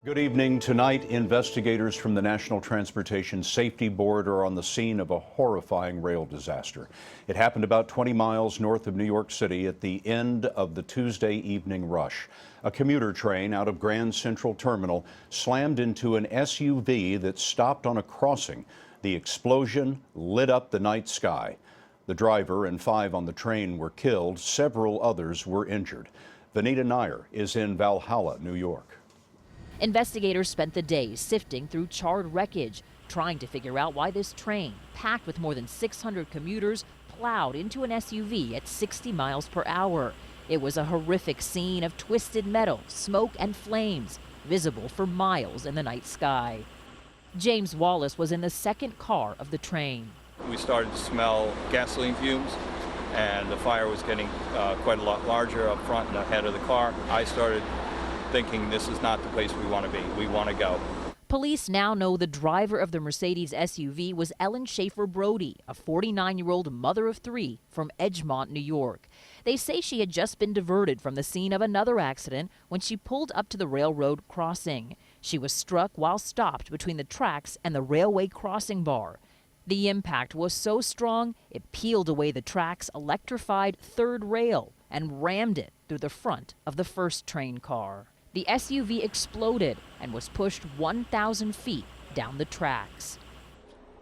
Good evening. Tonight, investigators from the National Transportation Safety Board are on the scene of a horrifying rail disaster. It happened about 20 miles north of New York City at the end of the Tuesday evening rush. A commuter train out of Grand Central Terminal slammed into an SUV that stopped on a crossing. The explosion lit up the night sky. The driver and 5 on the train were killed. Several others were injured. Vinita Nair is in Valhalla, New York. Investigators spent the day sifting through charred wreckage, trying to figure out why this train, packed with more than 600 commuters, plowed into an SUV at 60 miles per hour. It was a horrific scene of twisted metal, smoke and flames, visible for miles in the night sky. James Wallace was in the second car of the train. We started to smell gasoline fumes, and the fire was getting quite a lot larger up front and ahead of the car. I started thinking this is not the place we want to be. We want to go. Police now know the driver of the Mercedes SUV was Ellen Schaefer Brody, a 49-year-old mother of 3 from Edgemont, New York. They say she had just been diverted from the scene of another accident when she pulled up to the railroad crossing. She was struck while stopped between the tracks and the railway crossing bar. The impact was so strong, it peeled away the track's electrified third rail and rammed it through the front of the first train car. The SUV exploded and was pushed 1,000 feet down the tracks.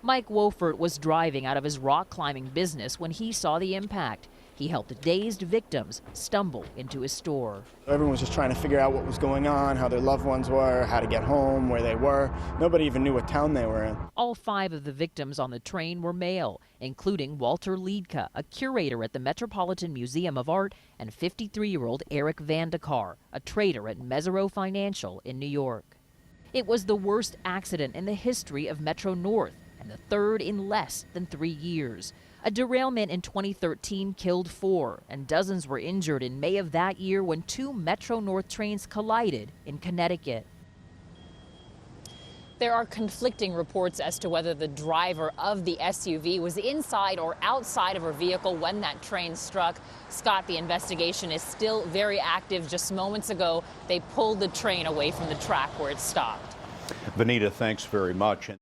Mike Wolfert was driving out of his rock climbing business when he saw the impact. He helped dazed victims stumble into his store. Everyone was just trying to figure out what was going on, how their loved ones were, how to get home, where they were. Nobody even knew what town they were in. All 5 of the victims on the train were male, including Walter Liedtke, a curator at the Metropolitan Museum of Art, and 53-year-old Eric Vandekar, a trader at Mesirow Financial in New York. It was the worst accident in the history of Metro North, and the third in less than 3 years. A derailment in 2013 killed 4, and dozens were injured in May of that year when 2 Metro North trains collided in Connecticut. There are conflicting reports as to whether the driver of the SUV was inside or outside of her vehicle when that train struck. Scott, the investigation is still very active. Just moments ago, they pulled the train away from the track where it stopped. Vinita, thanks very much.